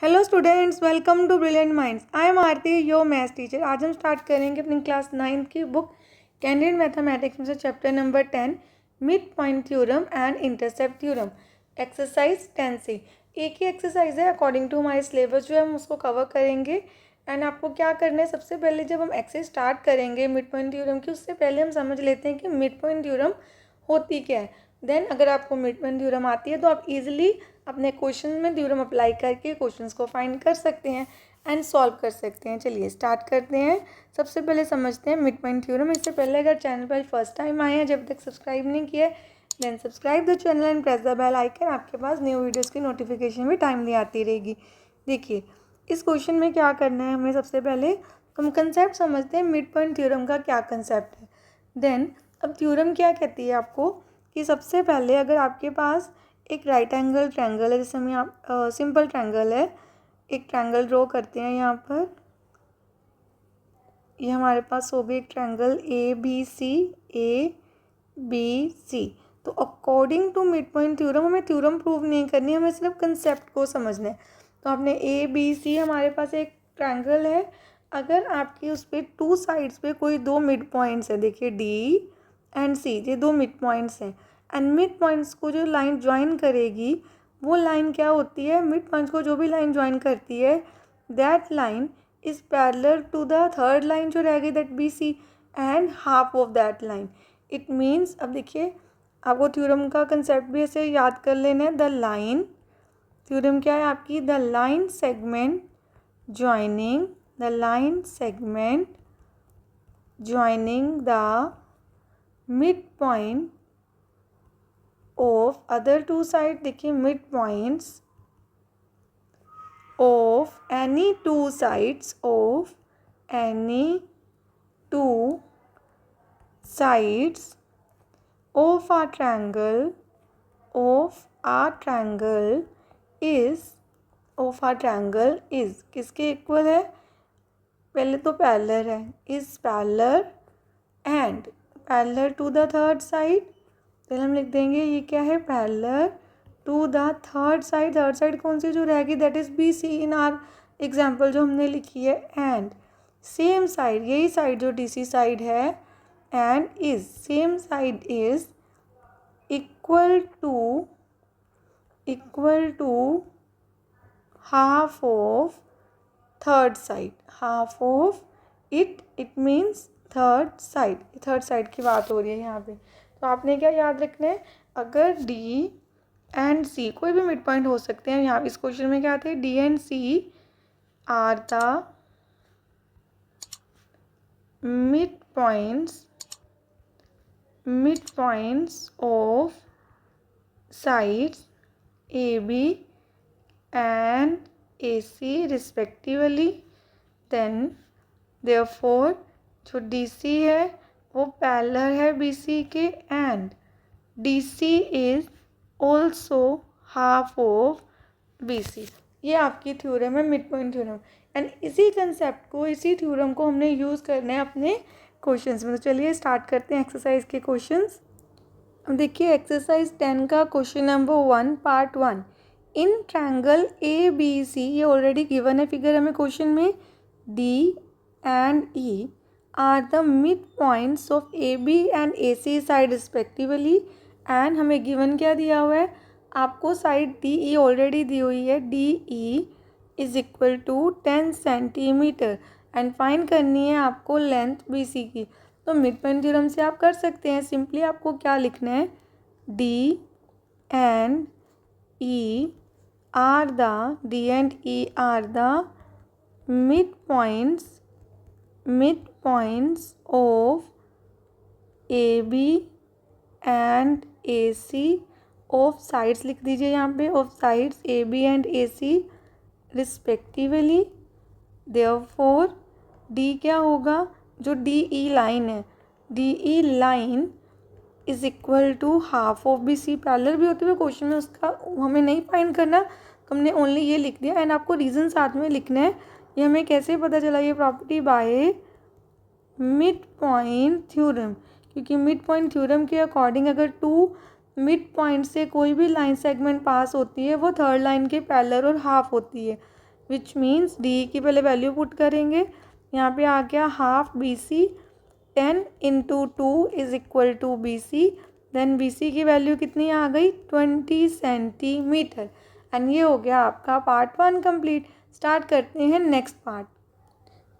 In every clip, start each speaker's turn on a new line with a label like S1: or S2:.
S1: Hello students, welcome to Brilliant Minds. I am Aarti, your maths teacher. आज हम start करेंगे अपनी क्लास 9 की बुक कैंडिडेट मैथमेटिक्स में से chapter number 10 mid point theorem and intercept theorem, exercise 10 से। एक ही एक्सरसाइज है, अकॉर्डिंग टू हमारे सिलेबस जो है हम उसको कवर करेंगे। एंड आपको क्या करना है, सबसे पहले जब हम एक्सरसाइज स्टार्ट करेंगे मिड पॉइंट थ्योरम की, उससे पहले हम समझ लेते हैं कि मिड पॉइंट थ्योरम होती क्या है। देन अगर आपको मिड पॉइंट थ्योरम आती है तो आप इजीली अपने क्वेश्चन में थ्योरम अप्लाई करके क्वेश्चंस को फाइंड कर सकते हैं एंड सॉल्व कर सकते हैं। चलिए स्टार्ट करते हैं। सबसे पहले समझते हैं मिड पॉइंट थ्योरम। इससे पहले अगर चैनल पर फर्स्ट टाइम आए हैं, जब तक सब्सक्राइब नहीं किया है, then subscribe the channel and press the bell icon. आपके पास न्यू वीडियोज़ की नोटिफिकेशन भी टाइमली आती रहेगी। देखिए इस क्वेश्चन में क्या करना है हमें, सबसे पहले हम कंसेप्ट समझते हैं मिड पॉइंट थ्योरम का क्या कंसेप्ट है। देन अब थ्योरम क्या कहती है आपको कि सबसे पहले अगर आपके पास एक राइट एंगल ट्रायंगल है, जैसे हम यहाँ सिंपल ट्रायंगल है, एक ट्रायंगल ड्रॉ करते हैं। यहाँ पर ये हमारे पास हो गई एक ट्रायंगल ए बी सी। तो according to mid point theorem हमें थ्योरम प्रूव नहीं करनी, हमें सिर्फ कंसेप्ट को समझना है। तो आपने ए बी सी, हमारे पास एक ट्रायंगल है। अगर आपकी उस पर टू साइड्स पे कोई दो मिड पॉइंट्स है, देखिए डी एंड सी, ये दो मिड पॉइंट्स हैं। एंड मिड पॉइंट्स को जो लाइन ज्वाइन करेगी वो लाइन क्या होती है, मिड पॉइंट्स को जो भी लाइन ज्वाइन करती है that line is parallel to the third line जो रह गई, that b c, and half of that line. It means, अब देखिए आपको थ्योरम का कंसेप्ट भी ऐसे याद कर लेना है। द लाइन, थ्योरम क्या है आपकी, the line segment joining, the line segment joining the mid point of other two side. देखिए mid points of any two sides of any two sides of a triangle is किसके equal है, पहले तो parallel है, is parallel and parallel to the third side. पहले हम लिख देंगे ये क्या है, parallel to the third side. Third side कौन सी जो रहेगी, that is b C in our example जो हमने लिखी है। एंड सेम साइड, यही साइड जो डी सी साइड है, and is same side is equal to half of third side, half of it means third side. Third side की बात हो रही है यहाँ पे। तो आपने क्या याद रखना है, अगर डी एंड सी कोई भी मिड पॉइंट हो सकते हैं। यहाँ इस क्वेश्चन में क्या थे, d and c are the mid points of sides A B and A C respectively. Then therefore जो डी सी है वो पैरेलल है बी सी के, and d c is also half of B C. ये आपकी theorem है mid point theorem. And इसी concept को, इसी थ्योरम को हमने यूज़ करना है अपने क्वेश्चंस में। तो चलिए स्टार्ट करते हैं एक्सरसाइज के क्वेश्चंस। अब देखिए एक्सरसाइज 10 का question number 1 part 1, in triangle A B सी, ये ऑलरेडी गिवन है फिगर हमें क्वेश्चन में, D and E are the mid points of A B and A C side respectively. And हमें गिवन क्या दिया हुआ है, आपको साइड डी ई ऑलरेडी दी हुई है, D E is equal to 10 centimetre. And find करनी है आपको लेंथ बी सी की। तो मिड पॉइंट थ्योरम से आप कर सकते हैं, सिंपली आपको क्या लिखना है, D and E are the mid points of A B and A C, of sides लिख दीजिए यहाँ पे, of sides A B and A C respectively. Therefore D क्या होगा, जो डी ई लाइन है, D E line is equal to half of B C. Parallel भी होते हुए क्वेश्चन में उसका हमें नहीं फाइंड करना, तो हमने ओनली ये लिख दिया। एंड आपको रीज़न साथ में लिखना है। ये हमें कैसे पता चला, ये property by mid point theorem, क्योंकि मिड पॉइंट थ्योरम के अकॉर्डिंग अगर टू मिड पॉइंट से कोई भी लाइन सेगमेंट पास होती है वो थर्ड लाइन के पैरेलल और हाफ होती है। विच मीन्स डी की पहले वैल्यू पुट करेंगे, यहाँ पे आ गया half B C, 10 into 2 is equal to B C, then B C की वैल्यू कितनी आ गई 20 सेंटीमीटर। एंड ये हो गया आपका पार्ट 1 कंप्लीट। स्टार्ट करते हैं next part.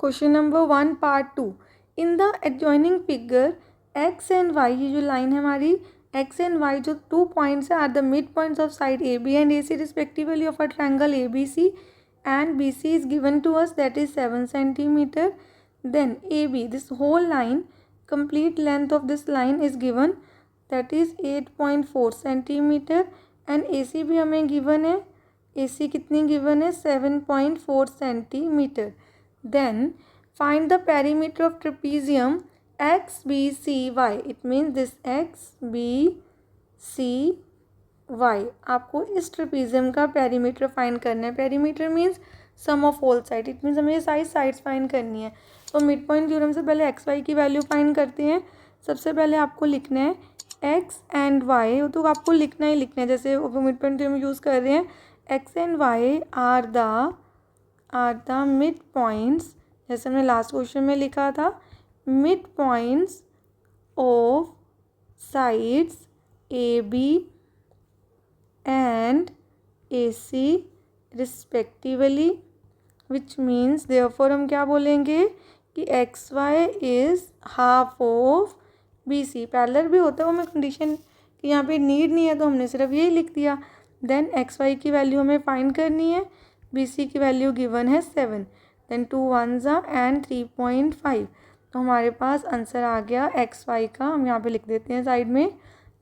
S1: Question number 1 part 2। In the adjoining figure X and Y, ये जो लाइन है हमारी एक्स एंड वाई जो 2 पॉइंट्स है are the mid points of side A B and A C respectively of a triangle A B C and BC is given to us, that is 7 centimeter. Then AB, this whole line, complete length of this line is given, that is 8.4 centimeter. and AC भी हमें given है, AC कितनी given है 7.4 centimeter. Then find the perimeter of trapezium XBCY. It means this XBCY आपको इस trapezium का perimeter find करना है। Perimeter means sum of all side, it means हमें ये सारी साइड्स फाइंड करनी है। तो मिड पॉइंट थ्योरम से पहले एक्स वाई की वैल्यू फाइंड करते हैं। सबसे पहले आपको लिखना है एक्स एंड वाई, तो आपको लिखना ही लिखना है, जैसे मिड पॉइंट थ्योरम यूज़ कर रहे हैं। X and Y are the mid points, जैसे हमने लास्ट क्वेश्चन में लिखा था, mid points of sides A B and AC respectively, which means therefore हम क्या बोलेंगे कि XY is half of BC। Parallel भी होता है, वो हमें कंडीशन कि यहाँ पे नीड नहीं है तो हमने सिर्फ यही लिख दिया। देन XY की वैल्यू हमें फाइंड करनी है, BC की वैल्यू गिवन है 7, देन 2 1s एंड 3.5। तो हमारे पास आंसर आ गया XY का, हम यहाँ पे लिख देते हैं साइड में,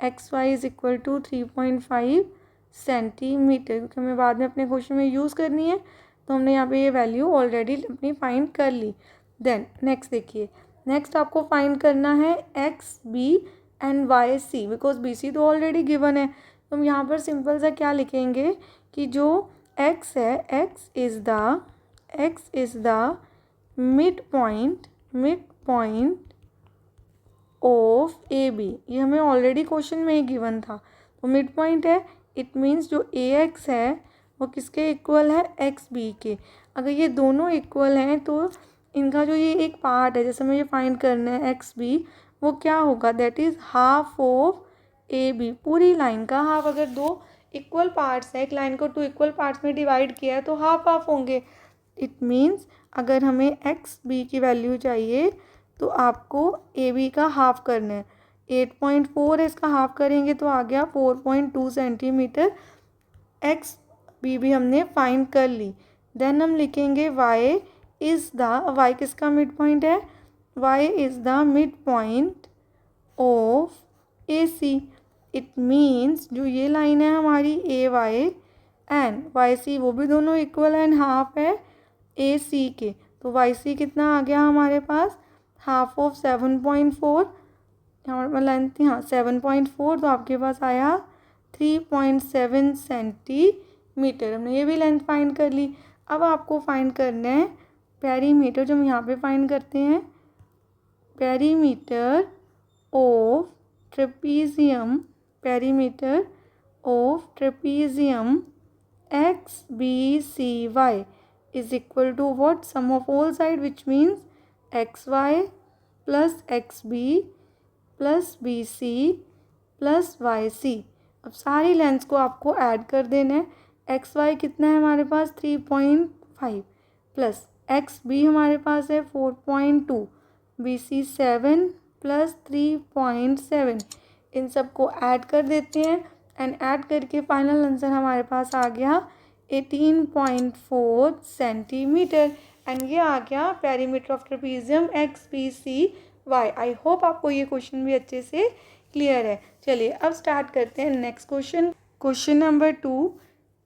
S1: XY is equal to 3.5 centimetre, क्योंकि हमें बाद में अपने क्वेश्चन में यूज़ करनी है, तो हमने यहाँ पे ये वैल्यू ऑलरेडी अपनी फाइंड कर ली। देन नेक्स्ट देखिए, नेक्स्ट आपको फाइंड करना है X B and Y C, because B C तो ऑलरेडी गिवन है। तो हम यहाँ पर सिंपल सा क्या लिखेंगे कि जो एक्स है, X is the mid point of A B, ये हमें ऑलरेडी क्वेश्चन में ही गिवन था। तो मिड पॉइंट है, इट मीन्स जो ए एक्स है वो किसके इक्वल है, एक्स बी के। अगर ये दोनों इक्वल हैं तो इनका जो ये एक पार्ट है, जैसे मुझे फाइंड करना है एक्स बी, वो क्या होगा, that is half of A B. पूरी लाइन का हाफ, अगर दो इक्वल पार्ट्स हैं, एक लाइन को 2 इक्वल पार्ट्स में डिवाइड किया है तो हाफ हाफ होंगे। इट मीन्स अगर हमें एक्स बी की वैल्यू चाहिए तो आपको ए बी का हाफ करना है। 8.4 है, इसका हाफ करेंगे तो आ गया 4.2 सेंटीमीटर। एक्स बी भी हमने फाइंड कर ली। देन हम लिखेंगे वाई किसका मिड पॉइंट है, Y is the mid point of A C. It means जो ये लाइन है हमारी A Y and Y C, वो भी दोनों इक्वल एंड हाफ है ए सी के। तो वाई सी कितना आ गया हमारे पास, हाफ ऑफ 7.4, यहाँ पर लेंथ थी, हाँ 7.4, तो आपके पास आया 3.7 सेंटीमीटर। हमने ये भी लेंथ फाइंड कर ली। अब आपको फाइंड करना है पेरीमीटर, जो हम यहाँ पे फाइंड करते हैं, perimeter of trapezium X B C Y is equal to what, sum of all side, which means X Y plus X B plus B C plus Y C. अब सारी लेंथ्स को आपको ऐड कर देना है। X Y कितना है हमारे पास 3.5 प्लस एक्स बी हमारे पास है 4.2, बी सी 7 प्लस 3.7, इन सबको ऐड कर देते हैं एंड ऐड करके फाइनल आंसर हमारे पास आ गया 18.4 सेंटीमीटर। एंड ये आ गया perimeter of trapezium X B C Y. I hope आपको ये क्वेश्चन भी अच्छे से क्लियर है। चलिए अब स्टार्ट करते हैं next question. Question number 2,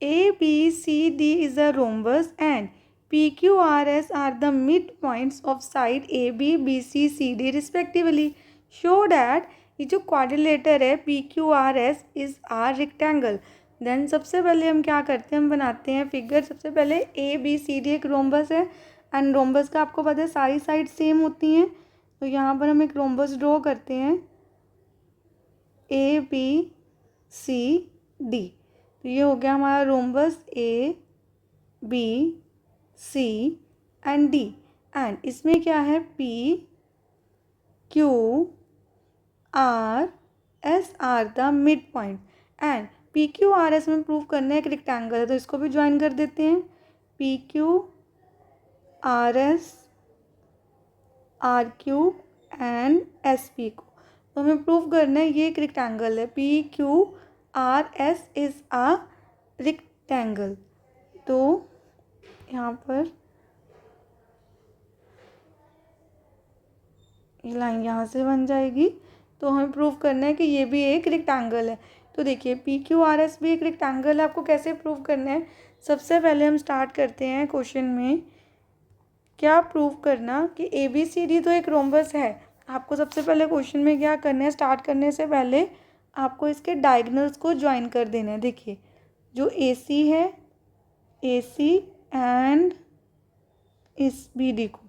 S1: A B C D is a rhombus and P Q R S are the mid points of side A B B C C D respectively. Show that, ये जो quadrilateral है P Q R S is a rectangle. Then सबसे पहले हम क्या करते हैं, हम बनाते हैं फिगर। सबसे पहले ए बी सी डी एक रोम्बस है एंड रोम्बस का आपको पता है सारी साइड सेम होती हैं, तो यहाँ पर हम एक रोम्बस ड्रॉ करते हैं ए बी सी डी। तो ये हो गया हमारा rhombus A B C and D, and इसमें क्या है, P Q R S are the mid point, and P Q R S में प्रूव करना है एक रेक्टेंगल है, तो इसको भी ज्वाइन कर देते हैं, P Q R S R Q and S P को। तो हमें प्रूव करना है ये एक रेक्टेंगल है, P Q R S is a rectangle. तो यहाँ पर ये लाइन यहाँ से बन जाएगी, तो हमें प्रूव करना है कि ये भी एक रेक्टेंगल है। तो देखिए पी क्यू आर एस भी एक रेक्टेंगल है, आपको कैसे प्रूव करना है, सबसे पहले हम स्टार्ट करते हैं क्वेश्चन में, क्या प्रूव करना कि ए बी सी डी तो एक रोम्बस है। आपको सबसे पहले क्वेश्चन में क्या करना है, स्टार्ट करने से पहले आपको इसके डायगनल्स को ज्वाइन कर देना है। देखिए जो ए सी है, ए सी एंड इस बी डी को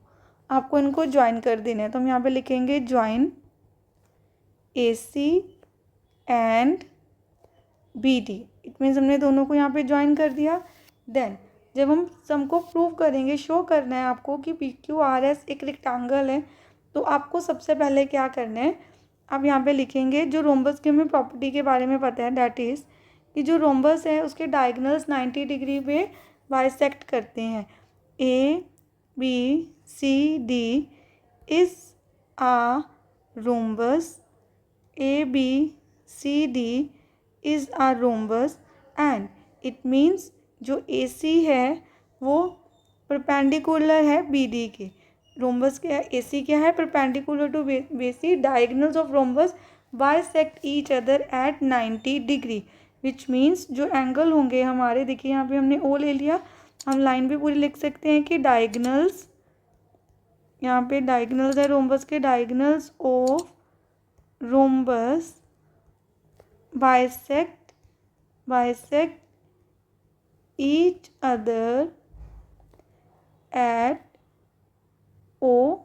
S1: आपको इनको ज्वाइन कर देना है। तो हम यहाँ पे लिखेंगे join A C and B D, it means हमने दोनों को यहाँ पे ज्वाइन कर दिया। देन जब हम सम को प्रूव करेंगे, शो करना है आपको कि पी क्यू आर एस एक रेक्टेंगल है, तो आपको सबसे पहले क्या करना है, आप यहाँ पे लिखेंगे जो रोम्बस की हमें प्रॉपर्टी के बारे में पता है, डैट इज़ कि जो रोम्बस है उसके डायगनल्स 90 डिग्री पे बाइसेक्ट करते हैं। A B C D is a rhombus, A B C D is a rhombus, and it means जो ए सी है वो परपेंडिकुलर है बी डी के। रोम्बस क्या है, ए सी क्या है, perpendicular to B C, diagonals of rhombus bisect each other at 90 degree, which means जो एंगल होंगे हमारे, देखिए यहाँ पे हमने ओ ले लिया, हम लाइन भी पूरी लिख सकते हैं कि डायगनल्स, यहाँ पे डायगनल्स है रोम्बस के, diagonals of rhombus bisect each other at O,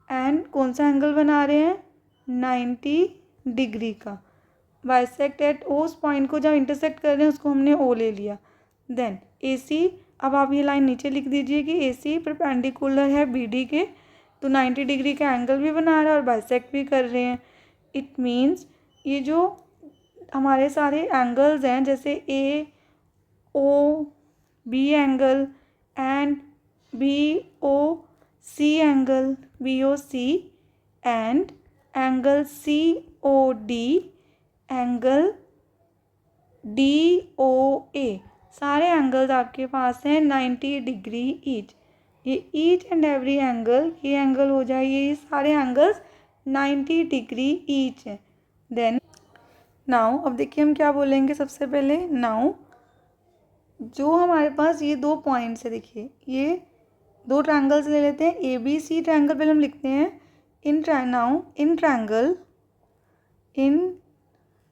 S1: and कौन सा एंगल बना रहे हैं, 90 डिग्री का। बाइसेक्ट एट ओ, उस पॉइंट को जब इंटरसेक्ट कर रहे हैं उसको हमने ओ ले लिया। देन ए सी, अब आप ये लाइन नीचे लिख दीजिए कि ए सी परपेंडिकुलर है बी डी के, तो 90 डिग्री का एंगल भी बना रहा है और बाइसेक्ट भी कर रहे हैं। इट मीन्स ये जो हमारे सारे एंगल्स हैं, जैसे A O B angle and B O C angle, B O C and angle C O D, angle D O A, सारे एंगल्स आपके पास हैं 90 डिग्री ईच। ये ईच एंड एवरी एंगल, ये एंगल हो जाए, ये सारे एंगल्स 90 डिग्री ईच है। देन नाउ अब देखिए हम क्या बोलेंगे, सबसे पहले नाउ जो हमारे पास ये दो पॉइंट्स है, देखिए ये दो ट्रायंगल्स ले लेते हैं, ए बी सी ट्रायंगल पहले हम लिखते हैं, in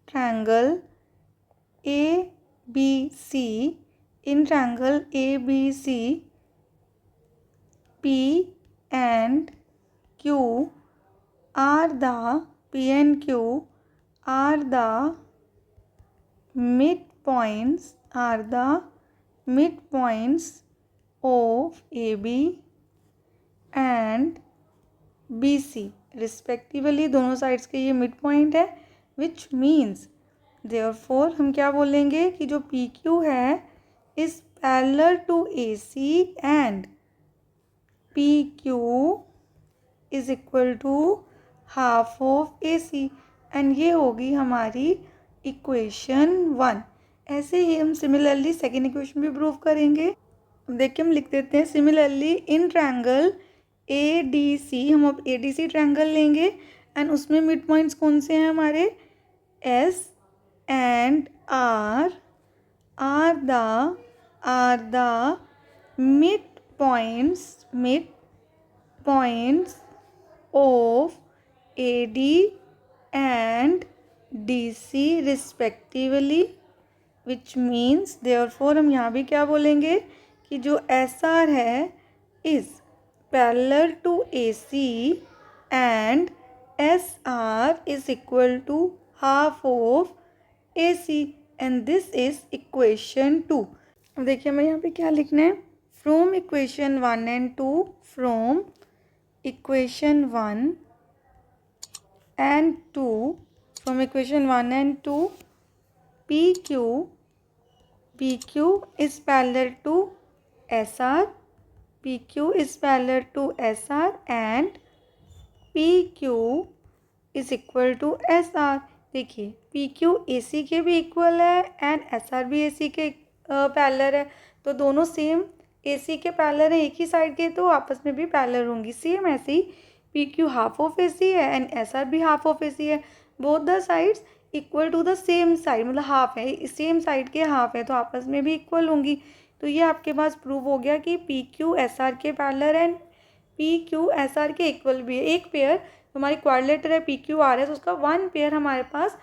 S1: triangle A B C, in triangle A B C, P and Q are the, P and Q are the midpoints, are the midpoints of AB and BC respectively, दोनों sides के ये mid point है, विच means therefore हम क्या बोलेंगे कि जो PQ है is parallel to AC and PQ is equal to half of AC, and ये होगी हमारी इक्वेशन 1। ऐसे ही हम सिमिलरली सेकेंड इक्वेशन भी प्रूव करेंगे। अब देखिए हम लिख देते हैं similarly in triangle A D C, हम अब ए डी सी ट्रायंगल लेंगे एंड उसमें मिड पॉइंट्स कौन से हैं हमारे, S and R the mid points of of A D DC respectively, which means therefore हम यहाँ भी क्या बोलेंगे कि जो SR है is parallel to AC and SR is equal to half of AC, and this is equation 2। अब देखिए हमें यहाँ पे क्या लिखना है, from equation 1 and 2, from equation 1 and 2, from equation 1 and 2, PQ is parallel to SR, PQ is parallel to SR and PQ is equal to SR। देखिए PQ AC के भी इक्वल है एंड SR भी AC के parallel है, तो दोनों same AC के पैरेलल है एक ही साइड के, तो आपस में भी पैरेलल होंगी। सेम ऐसे ही PQ हाफ ऑफ AC है एंड SR भी हाफ ऑफ AC है, both the sides equal to the same side, मतलब हाफ है, सेम साइड के हाफ है, तो आपस में भी इक्वल होंगी। तो ये आपके पास प्रूव हो गया कि PQ SR के पैरेलल एंड PQ SR के इक्वल भी है। एक पेयर हमारी क्वाड्रिलेटर है PQRS, उसका वन पेयर हमारे पास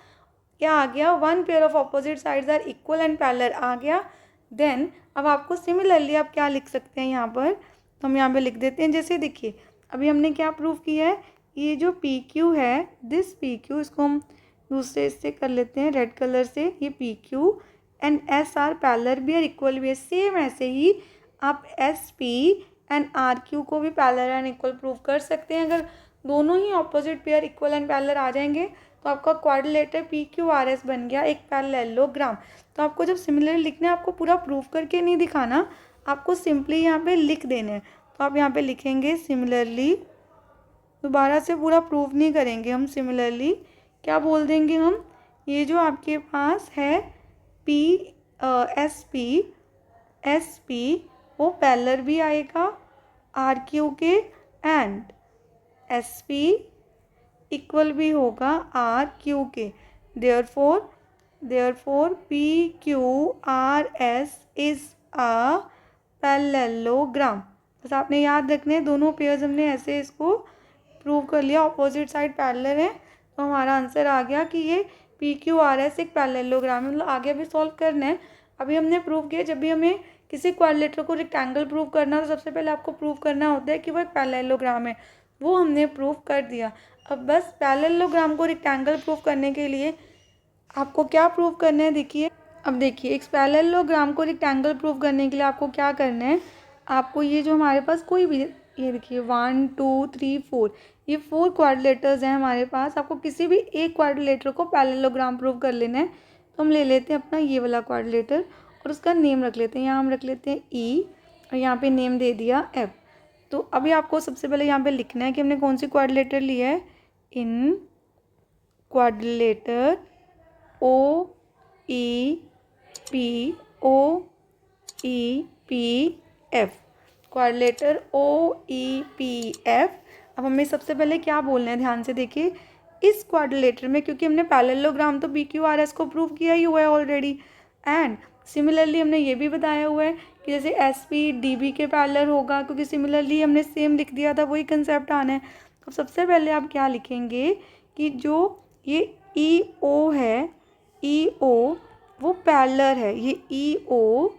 S1: क्या आ गया, one pair of opposite sides are equal and parallel आ गया। देन अब आपको सिमिलरली आप क्या लिख सकते हैं यहाँ पर, तो हम यहाँ पे लिख देते हैं। जैसे देखिए अभी हमने क्या प्रूव किया है, ये जो PQ है, दिस PQ, इसको हम दूसरे इससे कर लेते हैं रेड कलर से, ये PQ एंड SR पैरेलल भी है, इक्वल भी है। सेम ऐसे ही आप SP एंड RQ को भी पैरेलल एंड इक्वल प्रूव कर सकते हैं। अगर दोनों ही opposite pair equal and parallel आ जाएंगे तो आपका क्वाड्रिलेटर PQRS बन गया एक पैरेललोग्राम। तो आपको जब सिमिलरली लिखना है, आपको पूरा प्रूव करके नहीं दिखाना, आपको सिंपली यहाँ पे लिख देना है। तो आप यहाँ पे लिखेंगे सिमिलरली, दोबारा से पूरा प्रूव नहीं करेंगे हम, सिमिलरली क्या बोल देंगे हम, ये जो आपके पास है SP वो पैरेलल भी आएगा RQ के एंड SP इक्वल भी होगा RQ के। Therefore PQRS is a parallelogram. बस आपने याद रखने हैं, दोनों पेयर्स हमने ऐसे इसको प्रूव कर लिया, ऑपोजिट साइड पैरेलल है, तो हमारा आंसर आ गया कि ये PQRS एक पैरेललोग्राम है। मतलब आगे भी सॉल्व करना है। अभी हमने प्रूव किया, जब भी हमें किसी क्वाड्रिलेटर को रेक्टेंगल प्रूव करना, तो सबसे पहले आपको प्रूव करना होता है कि वो एक पैरेललोग्राम है, वो हमने प्रूव कर दिया। अब बस पैरेललोग्राम को रेक्टेंगल प्रूव करने के लिए आपको क्या प्रूव करना है, देखिए अब देखिए एक पैरेललोग्राम को रेक्टेंगल प्रूव करने के लिए आपको क्या करना है, आपको ये जो हमारे पास कोई भी, ये देखिए 1 2 3 4, ये 4 क्वाड्रिलेटर्स हैं हमारे पास, आपको किसी भी एक क्वाड्रिलेटर को पैरेललोग्राम प्रूव कर लेना है। तो हम ले लेते हैं अपना ये वाला क्वाड्रिलेटर और उसका नेम रख लेते हैं, यहाँ हम रख लेते हैं E और यहाँ पे नेम दे दिया F। तो अभी आपको सबसे पहले यहाँ पे लिखना है कि हमने कौन सी क्वाड्रिलेटर लिया है, इन क्वाड्रिलेटर OEPF, क्वाड्रिलेटर OEPF। अब हमें सबसे पहले क्या बोलना है, ध्यान से देखिए, इस क्वाड्रिलेटर में, क्योंकि हमने पैरेललोग्राम तो PQRS को प्रूव किया ही हुआ है ऑलरेडी, एंड सिमिलरली हमने ये भी बताया हुआ है कि जैसे SP DB के पैरेलल होगा, क्योंकि सिमिलरली हमने सेम लिख दिया था, वही कंसेप्ट आना है। तो सबसे पहले आप क्या लिखेंगे कि जो ये EO है, EO वो पैरेलल है, ये EO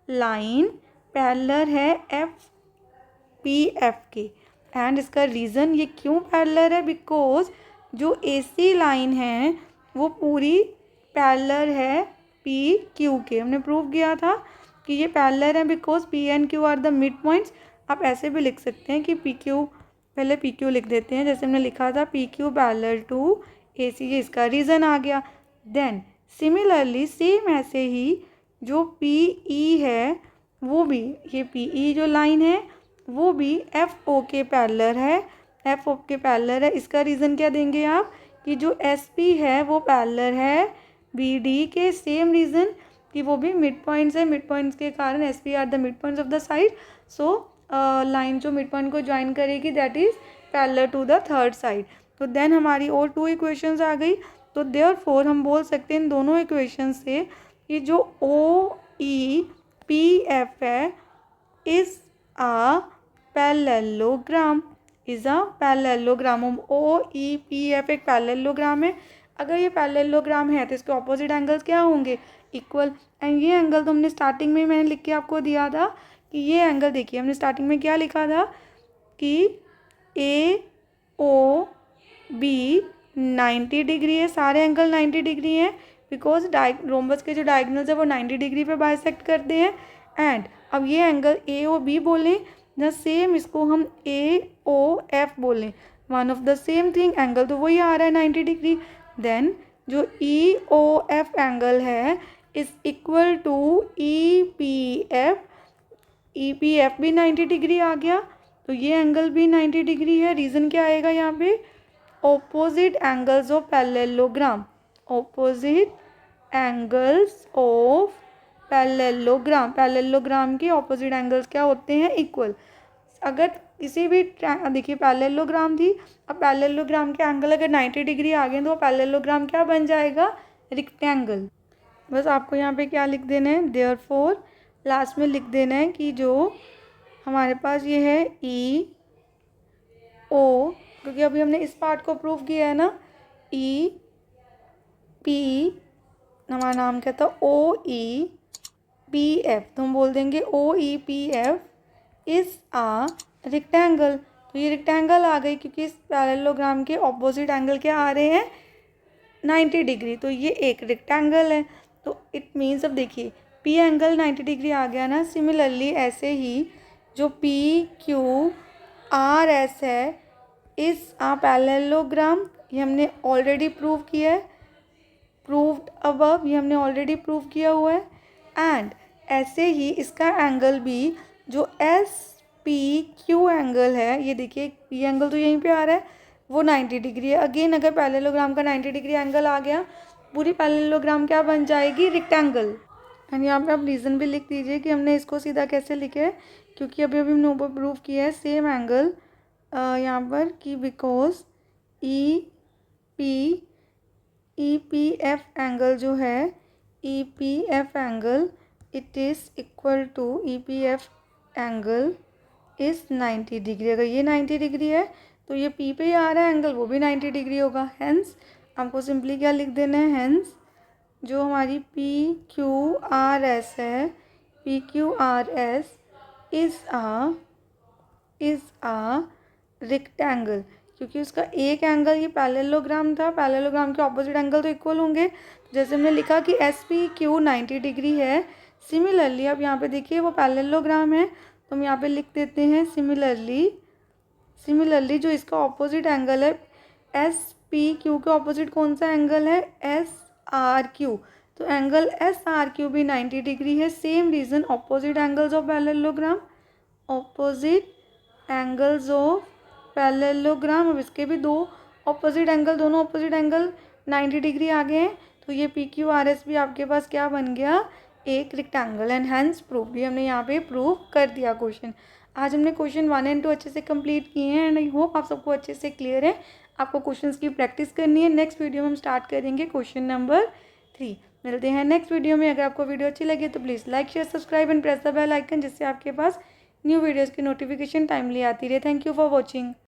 S1: लाइन पैरेलल है FPF के, एंड इसका रीज़न ये क्यों पैरेलल है, बिकॉज जो AC लाइन है वो पूरी पैरेलल है PQ के। हमने प्रूव किया था कि ये पैरेलल है because P and Q are the mid points. आप ऐसे भी लिख सकते हैं कि PQ, पहले PQ लिख देते हैं, जैसे हमने लिखा था PQ पैरेलल टू AC, ये इसका रीज़न आ गया। देन सिमिलरली सेम ऐसे ही जो PE है वो भी, ये PE जो लाइन है वो भी FO के पैरेलल है, FO के पैरेलल है। इसका रीज़न क्या देंगे आप कि जो SP है वो पैरेलल है BD के, सेम रीज़न कि वो भी मिड पॉइंट्स है, मिड पॉइंट्स के कारण SP are the mid points of the side. So line जो मिड पॉइंट को ज्वाइन करेगी that is parallel to the third side. तो देन हमारी और 2 इक्वेशंस आ गई। तो देयरफॉर हम बोल सकते हैं इन दोनों इक्वेशन से कि जो OEPF है is a parallelogram, is a parallelogram. OEPF एक पैरेललोग्राम है। अगर ये पैरेललोग्राम है तो इसके ऑपोजिट एंगल्स क्या होंगे, इक्वल। एंड ये एंगल तो हमने स्टार्टिंग में मैंने लिख के आपको दिया था कि ये एंगल, देखिए हमने स्टार्टिंग में क्या लिखा था कि AOB 90 डिग्री है, सारे एंगल 90 डिग्री हैं बिकॉज रोम्बस के जो डायगोनल्स है वो 90 डिग्री पे बाइसेक्ट करते हैं। एंड अब ये एंगल ए ओ बी बोलें ना, सेम इसको हम ए ओ एफ बोलें, one of the same thing, angle तो वही आ रहा है 90 डिग्री। देन जो ई ओ एफ एंगल है is equal to E P F, E P F भी 90 डिग्री आ गया, तो ये एंगल भी 90 डिग्री है। रीज़न क्या आएगा यहाँ पे, opposite angles of parallelogram, opposite angles of parallelogram, parallelogram के ऑपोजिट एंगल्स क्या होते हैं, इक्वल। अगर किसी भी देखिए पैरेललोग्राम थी, अब पैरेललोग्राम के एंगल अगर 90 डिग्री आ गए तो वो पैरेललोग्राम क्या बन जाएगा, रेक्टेंगल। बस आपको यहाँ पे क्या लिख देना है, देयरफॉर लास्ट में लिख देना है कि जो हमारे पास ये है ई ओ, क्योंकि अभी हमने इस पार्ट को प्रूव किया है ना, ई पी हमारा नाम क्या था, ओ ई पी एफ, तो हम बोल देंगे O E P F is a rectangle. तो ये रेक्टेंगल आ गई क्योंकि इस पैरेललोग्राम के ऑपोजिट एंगल क्या आ रहे हैं, 90 डिग्री, तो ये एक रेक्टेंगल है। तो इट मीन्स, अब देखिए पी एंगल 90 डिग्री आ गया ना, सिमिलरली ऐसे ही जो पी क्यू आर एस है इस आ पैरेललोग्राम, ये हमने ऑलरेडी प्रूव किया है, प्रूव्ड अबव, ये हमने ऑलरेडी प्रूव किया हुआ है। एंड ऐसे ही इसका एंगल भी जो एस पी क्यू एंगल है, ये देखिए पी एंगल तो यहीं पे आ रहा है, वो 90 डिग्री है। अगेन अगर पैरेललोग्राम का 90 डिग्री एंगल आ गया, पूरी पैरेललोग्राम क्या बन जाएगी, रेक्टेंगल। एंड यहाँ पे आप रीज़न भी लिख दीजिए कि हमने इसको सीधा कैसे लिखे है, क्योंकि अभी अभी हमने ऊपर प्रूव किया है सेम एंगल यहाँ पर कि because E P F angle जो है, E P F angle it is equal to E P F angle is 90 degree. अगर ये 90 डिग्री है तो ये पी पे ही आ रहा है एंगल, वो भी 90 डिग्री होगा। हेंस आपको सिंपली क्या लिख देना है, हेंस जो हमारी पी क्यू आर एस है, P Q R S is a rectangle, क्योंकि उसका एक एंगल ये पैरेललोग्राम था, पैरेललोग्राम के ऑपोजिट एंगल तो इक्वल होंगे। जैसे हमने लिखा कि एस पी क्यू 90 डिग्री है, सिमिलरली अब यहाँ पे देखिए वो पैरेललोग्राम है, तो हम यहाँ पे लिख देते हैं सिमिलरली जो इसका ऑपोजिट एंगल है एस पी क्यू के ऑपोजिट कौन सा एंगल है, एस आर क्यू, तो एंगल एस आर क्यू भी 90 डिग्री है। Same reason, opposite angles of parallelogram, opposite angles of parallelogram, अब इसके भी दो ऑपोजिट एंगल, दोनों ऑपोजिट एंगल 90 डिग्री आ गए हैं, तो ये पी क्यू आर एस भी आपके पास क्या बन गया, एक रेक्टेंगल। एंड हैंस प्रूफ भी हमने यहाँ पे प्रूव कर दिया क्वेश्चन। आज हमने क्वेश्चन 1 एंड 2 अच्छे से कंप्लीट किए हैं एंड आई होप आप सबको अच्छे से क्लियर है। आपको क्वेश्चंस की प्रैक्टिस करनी है। नेक्स्ट वीडियो में हम स्टार्ट करेंगे क्वेश्चन नंबर 3। मिलते हैं नेक्स्ट वीडियो में। अगर आपको वीडियो अच्छी लगी तो please like share subscribe and press the bell icon, जिससे आपके पास न्यू वीडियोज़ की नोटिफिकेशन टाइमली आती रहे। Thank you for watching.